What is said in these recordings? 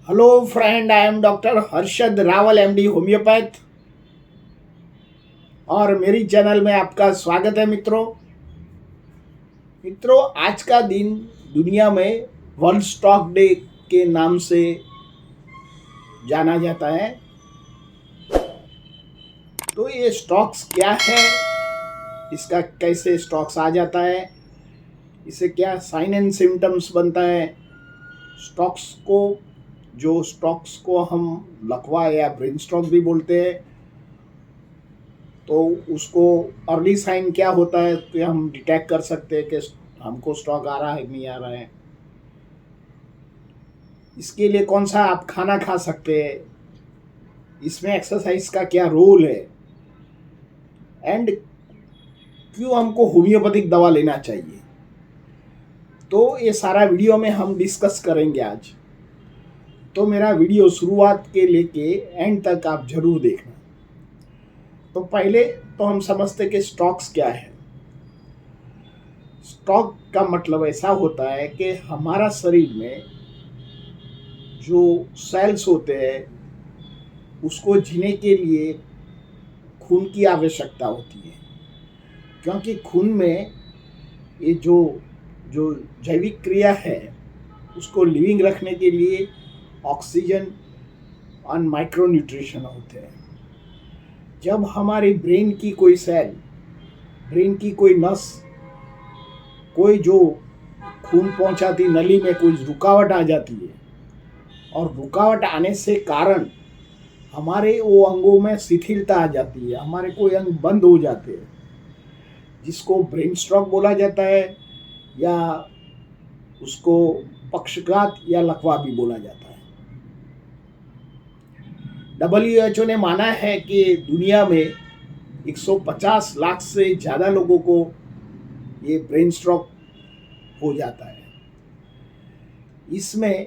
Hello friend, I am doctor Harshad Rawal MD homeopath और मेरी channel में आपका स्वागत है। मित्रों, आज का दिन दुनिया में वर्ल्ड स्टॉक डे के नाम से जाना जाता है। तो ये स्टॉक्स क्या है, इसका कैसे स्टॉक्स आ जाता है, इससे क्या साइन एंड सिम्टम्स बनता है। स्टॉक्स को स्टॉक्स को हम लकवा या ब्रेन स्ट्रोक भी बोलते हैं। तो उसको अर्ली साइन क्या होता है कि हम डिटेक्ट कर सकते हैं कि हमको स्ट्रोक आ रहा है नहीं आ रहा है। इसके लिए कौन सा आप खाना खा सकते हैं, इसमें एक्सरसाइज का क्या रोल है, एंड क्यों हमको होम्योपैथिक दवा लेना चाहिए। तो ये सारा वीडियो में हम डिस्कस करेंगे आज। तो मेरा वीडियो शुरुआत के लेके एंड तक आप जरूर देखना। तो पहले तो हम समझते कि स्टॉक्स क्या है। स्टॉक का मतलब ऐसा होता है कि हमारा शरीर में जो सेल्स होते हैं उसको जीने के लिए खून की आवश्यकता होती है, क्योंकि खून में ये जो जो जैविक क्रिया है उसको लिविंग रखने के लिए ऑक्सीजन और माइक्रो न्यूट्रिशन होते हैं। जब हमारी ब्रेन की कोई सेल, ब्रेन की कोई नस, कोई जो खून पहुंचाती नली में कोई रुकावट आ जाती है और रुकावट आने से कारण हमारे वो अंगों में शिथिलता आ जाती है, हमारे कोई अंग बंद हो जाते हैं, जिसको ब्रेन स्ट्रोक बोला जाता है या उसको पक्षघात या लकवा भी बोला जाता है। WHO ने माना है कि दुनिया में 150 लाख से ज़्यादा लोगों को ये ब्रेन स्ट्रोक हो जाता है। इसमें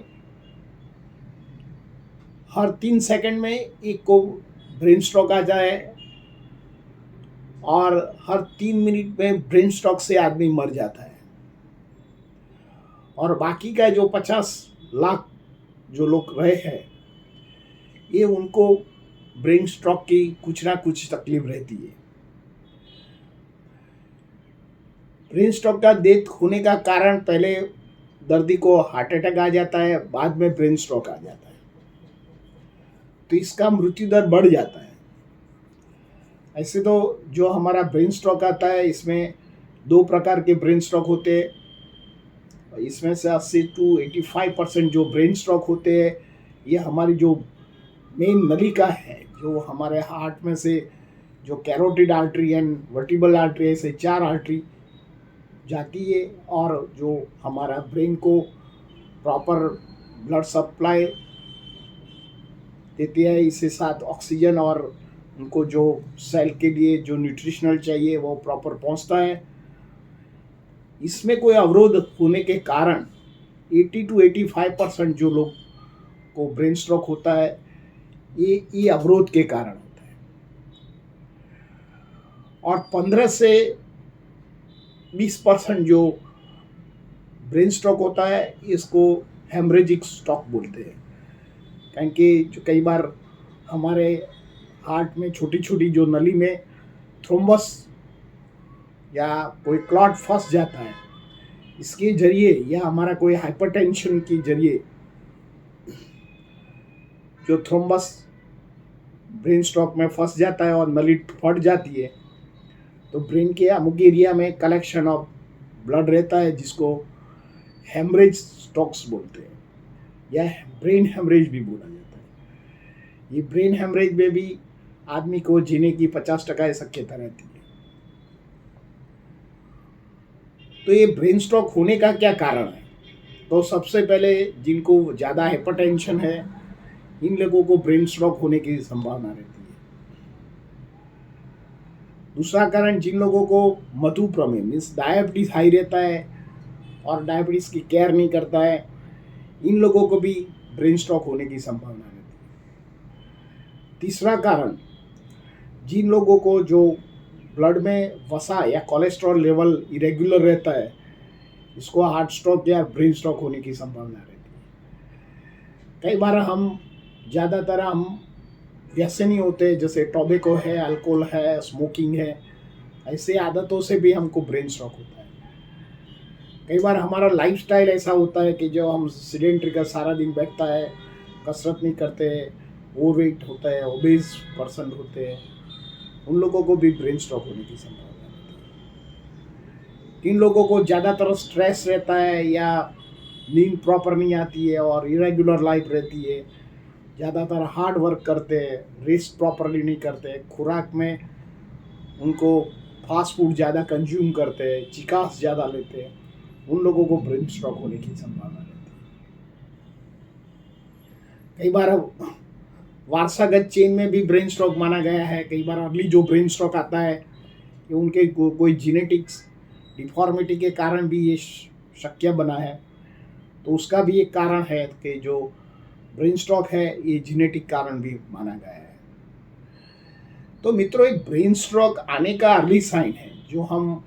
हर 3 सेकंड में एक को ब्रेन स्ट्रोक आ जाए और हर 3 मिनट में ब्रेन स्ट्रोक से आदमी मर जाता है। और बाकी का जो 50 लाख जो लोग रहे हैं, ये उनको ब्रेन स्ट्रोक की कुछ ना कुछ तकलीफ रहती है। ब्रेन स्ट्रोक का डेथ होने का कारण पहले दर्दी को हार्ट अटैक आ जाता है, बाद में ब्रेन स्ट्रोक आ जाता है। तो इसका मृत्यु दर बढ़ जाता है। ऐसे तो जो हमारा ब्रेन स्ट्रोक आता है, इसमें 2 प्रकार के ब्रेन स्ट्रोक होते हैं। इसमें से 80 to 85% जो ब्रेन स्ट्रोक होते हैं, ये हमारी जो मेन नलिका है, जो हमारे हार्ट में से जो carotid artery and vertebral artery, ऐसे 4 आर्टरी जाती है और जो हमारा ब्रेन को प्रॉपर ब्लड सप्लाई देती है, इसके साथ ऑक्सीजन और उनको जो सेल के लिए जो न्यूट्रिशनल चाहिए वो प्रॉपर पहुंचता है। इसमें कोई अवरोध होने के कारण 80 to 85% जो लोग को ब्रेन स्ट्रोक होता है, ये अवरोध के कारण होता है। और 15 से 20% जो ब्रेन स्ट्रोक होता है, इसको हेमरेजिक स्ट्रोक बोलते हैं। क्योंकि जो कई बार हमारे हार्ट में छोटी छोटी जो नली में थ्रोम्बस या कोई क्लॉट फंस जाता है, इसके जरिए या हमारा कोई हाइपरटेंशन के जरिए जो थ्रोम्बस ब्रेन स्ट्रोक में फंस जाता है और नली फट जाती है, तो ब्रेन के अमुक एरिया में कलेक्शन ऑफ ब्लड रहता है, जिसको हेमरेज स्ट्रोक्स बोलते हैं या ब्रेन हेमरेज भी बोला जाता है। ये ब्रेन हेमरेज में भी आदमी को जीने की 50% शक्यता रहती है। तो ये ब्रेन स्ट्रोक होने का क्या कारण है? तो सबसे पहले जिनको ज़्यादा हाइपरटेंशन है, इन लोगों को ब्रेन स्ट्रोक होने की संभावना रहती है। दूसरा कारण, जिन लोगों को मधुप्रमेह मीन्स डायबिटीज हाई रहता है और डायबिटीज की केयर नहीं करता है, इन लोगों को भी ब्रेन स्ट्रोक होने की संभावना रहती है। तीसरा कारण, जिन लोगों को जो ब्लड में वसा या कोलेस्ट्रॉल लेवल इरेगुलर रहता है, इसको हार्ट स्ट्रोक या ब्रेन स्ट्रोक होने की संभावना रहती है। कई बार हम ज़्यादातर हम व्यसनी होते हैं, जैसे टोबैको है, अल्कोहल है, स्मोकिंग है, ऐसे आदतों से भी हमको ब्रेन स्ट्रोक होता है। कई बार हमारा लाइफ़स्टाइल ऐसा होता है कि जो हम सेडेंटरी का सारा दिन बैठता है, कसरत नहीं करते, ओवरवेट होता है, ओबेस पर्सन होते हैं, उन लोगों को भी ब्रेन स्ट्रोक होने की संभावना रहती है। किन लोगों को ज़्यादातर स्ट्रेस रहता है या नींद प्रॉपर नहीं आती है और इरेगुलर लाइफ रहती है, ज़्यादातर हार्ड वर्क करते हैं, रेस्ट प्रॉपरली नहीं करते, खुराक में उनको फास्ट फूड ज़्यादा कंज्यूम करते हैं, चिकास ज़्यादा लेते हैं, उन लोगों को ब्रेन स्ट्रोक होने की संभावना रहती है। कई बार वारसागत चेन में भी ब्रेन स्ट्रोक माना गया है। कई बार अर्ली जो ब्रेन स्ट्रोक आता है कि उनके कोई जीनेटिक्स डिफॉर्मिटी के कारण भी ये शक्य बना है, तो उसका भी एक कारण है कि जो ब्रेन स्ट्रोक है ये जीनेटिक कारण भी माना गया है। तो मित्रों, एक ब्रेन स्ट्रोक आने का अर्ली साइन है, जो हम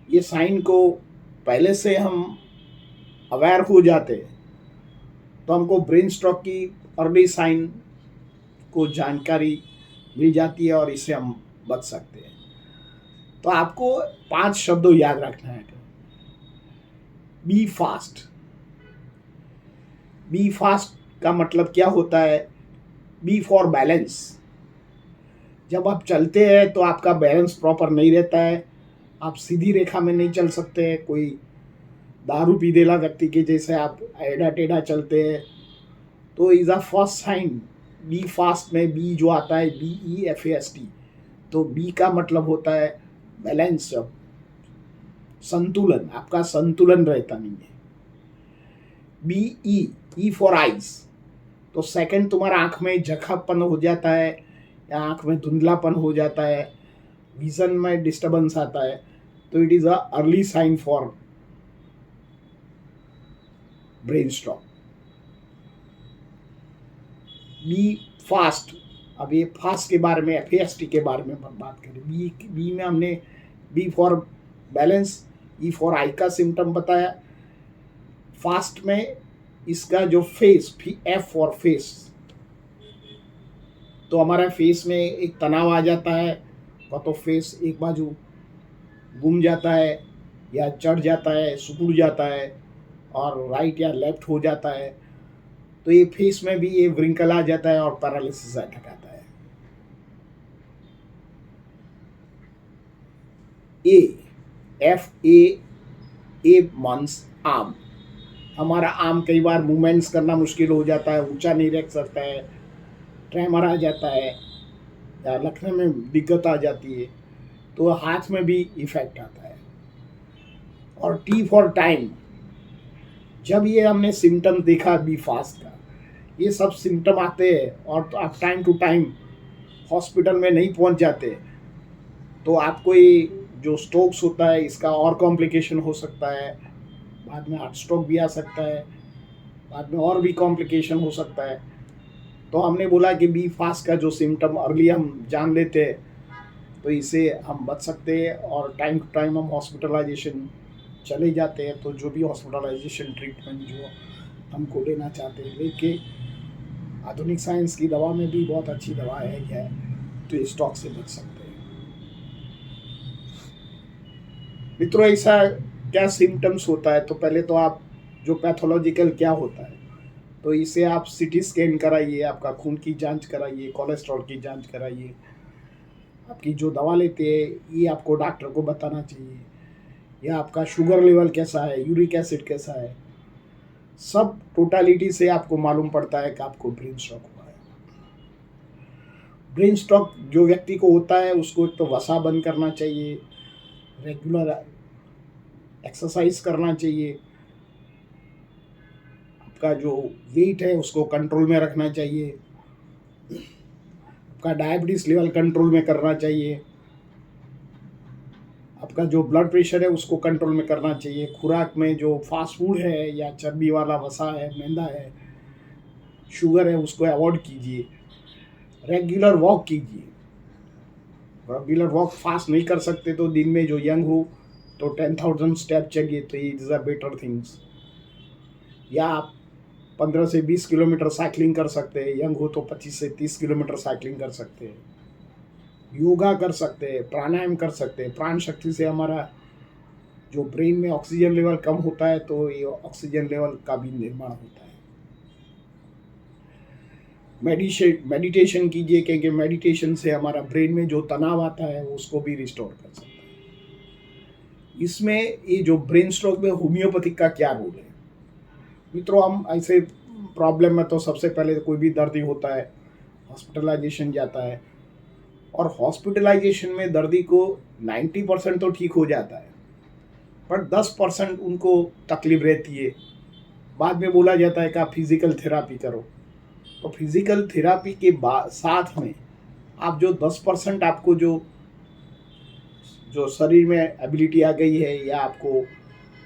ये साइन को पहले से हम अवेयर हो जाते हैं तो हमको ब्रेन स्ट्रोक की अर्ली साइन को जानकारी मिल जाती है और इससे हम बच सकते हैं। तो आपको 5 शब्दों याद रखना है। B fast. बी फास्ट का मतलब क्या होता है? B for balance. जब आप चलते हैं तो आपका बैलेंस प्रॉपर नहीं रहता है, आप सीधी रेखा में नहीं चल सकते। कोई दारू पी देला व्यक्ति के जैसे आप एड़ा टेढ़ा चलते हैं, तो is a first sign. B fast में बी जो आता है BEFAST, तो बी का मतलब होता है बैलेंस, संतुलन। आपका संतुलन रहता नहीं है। E फॉर आइज, तो सेकंड तुम्हारा आँख में जखापन हो जाता है या आँख में धुंधलापन हो जाता है, विजन में डिस्टर्बेंस आता है, तो it is a early sign for brain stroke. B fast. अब ये फास्ट के बारे में, FAST के बारे में बात करें। बी में हमने B for balance, E for eye का सिम्टम बताया। फास्ट में इसका जो फेस, F फॉर फेस, तो हमारा फेस में एक तनाव आ जाता है, तो फेस एक बाजू घूम जाता है या चढ़ जाता है, सिकुड़ जाता है और राइट या लेफ्ट हो जाता है, तो ये फेस में भी ये व्रिंकल आ जाता है और पैरालिसिस अटैक आता है। FA मंस आर्म। हमारा आर्म कई बार मूवमेंट्स करना मुश्किल हो जाता है, ऊंचा नहीं रख सकता है, ट्रेमर आ जाता है या रखने में दिक्कत आ जाती है, तो हाथ में भी इफेक्ट आता है। और T फॉर टाइम। जब ये हमने सिम्टम देखा बी फास्ट का, ये सब सिम्टम आते हैं और तो आप टाइम टू टाइम हॉस्पिटल में नहीं पहुंच जाते, तो आपको ये जो स्ट्रोक्स होता है इसका और कॉम्प्लिकेशन हो सकता है, बाद में हार्ट स्ट्रोक भी आ सकता है, बाद में और भी कॉम्प्लिकेशन हो सकता है। तो हमने बोला कि बी फास्ट का जो सिम्टम अर्ली हम जान लेते हैं तो इससे हम बच सकते हैं और टाइम टू टाइम हम हॉस्पिटलाइजेशन चले जाते हैं। तो जो भी हॉस्पिटलाइजेशन ट्रीटमेंट जो हमको लेना चाहते हैं लेके, आधुनिक साइंस की दवा में भी बहुत अच्छी दवा है, तो इस स्ट्रोक से बच सकते हैं। मित्रों, ऐसा क्या सिम्टम्स होता है? तो पहले तो आप जो पैथोलॉजिकल क्या होता है, तो इसे आप CT स्कैन कराइए, आपका खून की जांच कराइए, कोलेस्ट्रॉल की जांच कराइए, आपकी जो दवा लेते हैं ये आपको डॉक्टर को बताना चाहिए, या आपका शुगर लेवल कैसा है, यूरिक एसिड कैसा है, सब टोटालिटी से आपको मालूम पड़ता है कि आपको ब्रेन स्ट्रोक हुआ है। ब्रेन स्ट्रोक जो व्यक्ति को होता है उसको तो वसा बंद करना चाहिए, रेगुलर एक्सरसाइज करना चाहिए, आपका जो वेट है उसको कंट्रोल में रखना चाहिए, आपका डायबिटीज लेवल कंट्रोल में करना चाहिए, आपका जो ब्लड प्रेशर है उसको कंट्रोल में करना चाहिए, खुराक में जो फास्ट फूड है या चर्बी वाला वसा है, मैदा है, शुगर है, उसको अवॉइड कीजिए, रेगुलर वॉक कीजिए। रेगुलर वॉक फास्ट नहीं कर सकते तो दिन में जो यंग हो तो 10,000 स्टेप चलिए, तो ये इज़ अ बेटर थिंग्स। या आप 15 से 20 किलोमीटर साइकिलिंग कर सकते हैं, यंग हो तो 25 से 30 किलोमीटर साइकिलिंग कर सकते हैं, योगा कर सकते हैं, प्राणायाम कर सकते हैं। प्राण शक्ति से हमारा जो ब्रेन में ऑक्सीजन लेवल कम होता है तो ये ऑक्सीजन लेवल का भी निर्माण होता है। मेडिटेशन कीजिए, क्योंकि मेडिटेशन से हमारा ब्रेन में जो तनाव आता है उसको भी रिस्टोर कर सकता है। इसमें ये जो ब्रेन स्ट्रोक में होम्योपैथिक का क्या रोल है मित्रों? हम ऐसे प्रॉब्लम में तो सबसे पहले कोई भी दर्दी होता है, हॉस्पिटलाइजेशन जाता है, और हॉस्पिटलाइजेशन में दर्दी को 90% तो ठीक हो जाता है, पर 10% उनको तकलीफ रहती है। बाद में बोला जाता है कि आप फिजिकल थेरापी करो, तो फिजिकल थेरापी के साथ में आप जो 10% आपको जो जो शरीर में एबिलिटी आ गई है, या आपको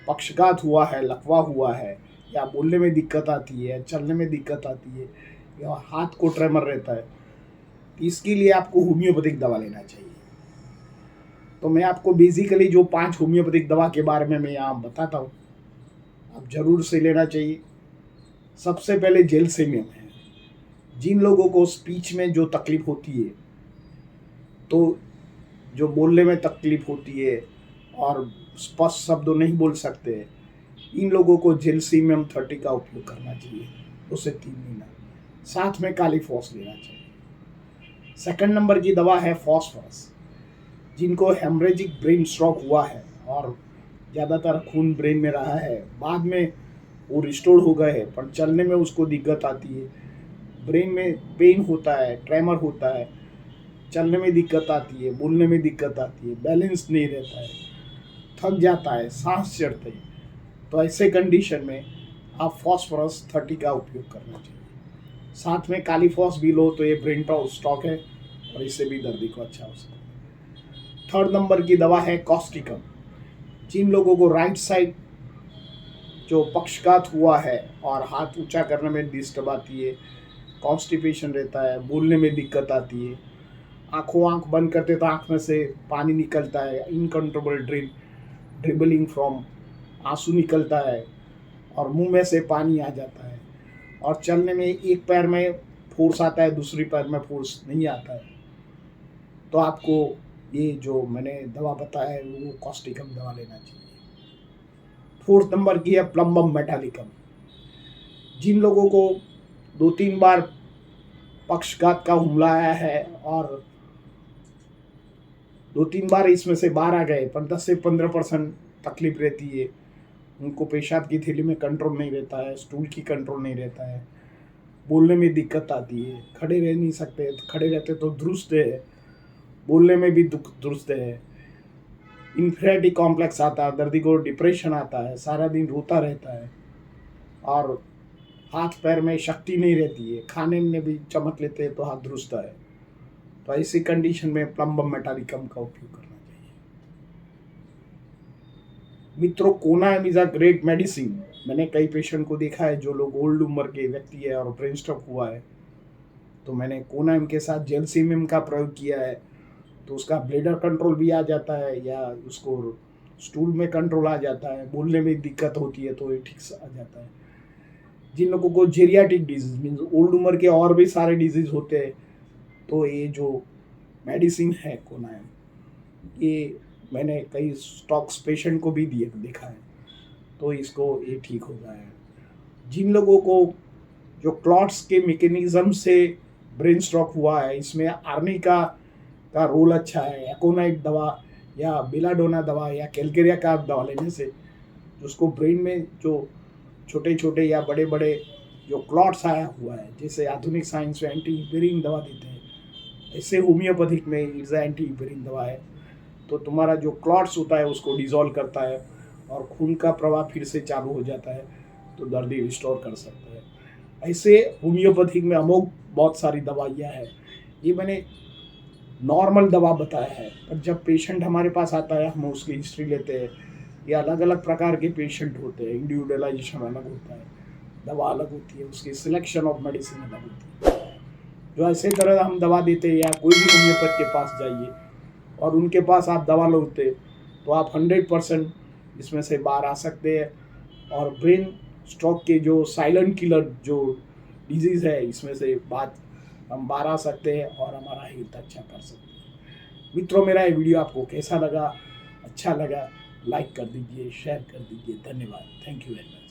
पक्षघात हुआ है, लकवा हुआ है, या बोलने में दिक्कत आती है, चलने में दिक्कत आती है, या हाथ को ट्रेमर रहता है, इसके लिए आपको होम्योपैथिक दवा लेना चाहिए। तो मैं आपको बेसिकली जो 5 होम्योपैथिक दवा के बारे में मैं यहाँ बताता हूँ, आप जरूर से लेना चाहिए। सबसे पहले जेलसेमियम है। जिन लोगों को स्पीच में जो तकलीफ होती है, तो जो बोलने में तकलीफ होती है और स्पष्ट शब्द नहीं बोल सकते, इन लोगों को जेलसेमियम 30 का उपयोग करना चाहिए 2 से 3 महीना। साथ में कालीफॉस लेना चाहिए। सेकंड नंबर की दवा है फॉस्फोरस। जिनको हेमरेजिक ब्रेन स्ट्रोक हुआ है और ज़्यादातर खून ब्रेन में रहा है, बाद में वो रिस्टोर हो गए हैं, पर चलने में उसको दिक्कत आती है, ब्रेन में पेन होता है, ट्रेमर होता है, चलने में दिक्कत आती है, बोलने में दिक्कत आती है, बैलेंस नहीं रहता है, थक जाता है, सांस चढ़ते हैं, तो ऐसे कंडीशन में आप फॉस्फोरस 30 का उपयोग करना चाहिए। साथ में कालीफॉस भी लो तो ये ब्रेन स्टॉक है और इससे भी दर्दी को अच्छा हो सकता है। थर्ड नंबर की दवा है कॉस्टिकम। जिन लोगों को राइट साइड जो पक्षघात हुआ है और हाथ ऊंचा करने में डिस्टर्ब आती है, कॉन्स्टिपेशन रहता है, बोलने में दिक्कत आती है, आंख बंद करते तो आंख में से पानी निकलता है, इनकंट्रोलेबल ड्रिबलिंग फ्रॉम, आंसू निकलता है और मुंह में से पानी आ जाता है, और चलने में एक पैर में फोर्स आता है, दूसरी पैर में फोर्स नहीं आता है, तो आपको ये जो मैंने दवा बताया है वो कॉस्टिकम दवा लेना चाहिए। फोर्थ नंबर की है प्लम्बम मेटालिकम। जिन लोगों को 2-3 बार पक्षघात का हमला आया है और 2-3 बार इसमें से बाहर आ गए, पर 10 से 15% तकलीफ रहती है, उनको पेशाब की थैली में कंट्रोल नहीं रहता है, स्टूल की कंट्रोल नहीं रहता है, बोलने में दिक्कत आती है, खड़े रह नहीं सकते, खड़े रहते तो दुरुस्त है, बोलने में भी दुरुस्त है, इन्फीरियरिटी कॉम्प्लेक्स आता है, दर्दी को डिप्रेशन आता है, सारा दिन रोता रहता है, और हाथ पैर में शक्ति नहीं रहती है, खाने में भी चमक लेते हैं तो हाथ दुरुस्त है, तो ऐसी कंडीशन में प्लम्बम मेटालिकम का उपयोग करना चाहिए। मित्रों, कोनाएम इज अ ग्रेट मेडिसिन। मैंने कई पेशेंट को देखा है जो लोग ओल्ड उम्र के व्यक्ति है और ब्रेन स्ट्रोक हुआ है, तो मैंने कोनाएम के साथ जेलसेमियम का प्रयोग किया है, तो उसका ब्लडर कंट्रोल भी आ जाता है, या उसको स्टूल में कंट्रोल आ जाता है, बोलने में दिक्कत होती है तो ये ठीक से आ जाता है। जिन लोगों को जेरियाटिक डिजीज मीन्स ओल्ड उम्र के और भी सारे डिजीज होते हैं, तो ये जो मेडिसिन है कोनाएम, ये मैंने कई स्टॉक्स पेशेंट को भी देखा है, तो इसको ये ठीक हो गया है। जिन लोगों को जो क्लॉट्स के मैकेनिज्म से ब्रेन स्ट्रोक हुआ है, इसमें आर्निका का रोल अच्छा है। एकोनाइट दवा या बेलाडोना दवा या कैलकेरिया का दवा लेने से उसको ब्रेन में जो छोटे छोटे या बड़े बड़े जो क्लॉट्स आया हुआ है, जैसे आधुनिक साइंस में एंटी हिपेरिन दवा देते हैं, ऐसे होम्योपैथिक में इट्स एंटी हिपेरिन दवा है, तो तुम्हारा जो क्लॉट्स होता है उसको डिसॉल्व करता है और खून का प्रवाह फिर से चालू हो जाता है, तो दर्दी रिस्टोर कर सकता है। ऐसे होम्योपैथिक में अमोघ बहुत सारी दवाइयाँ हैं। ये मैंने नॉर्मल दवा बताया है, पर जब पेशेंट हमारे पास आता है हम उसकी हिस्ट्री लेते हैं, ये अलग अलग प्रकार के पेशेंट होते हैं, इंडिविजुअलाइजेशन अलग होता है, दवा अलग होती है, उसकी सिलेक्शन ऑफ मेडिसिन अलग होती है। जो ऐसे तरह हम दवा देते हैं, या कोई भी होम्योपैथ के पास जाइए और उनके पास आप दवा लोते तो आप 100% इसमें से बाहर आ सकते हैं और ब्रेन स्ट्रोक के जो साइलेंट किलर जो डिजीज़ है, इसमें से बात हम बाहर आ सकते हैं और हमारा हेल्थ अच्छा कर सकते हैं। मित्रों, मेरा ये वीडियो आपको कैसा लगा? अच्छा लगा लाइक कर दीजिए, शेयर कर दीजिए। धन्यवाद। Thank you very much.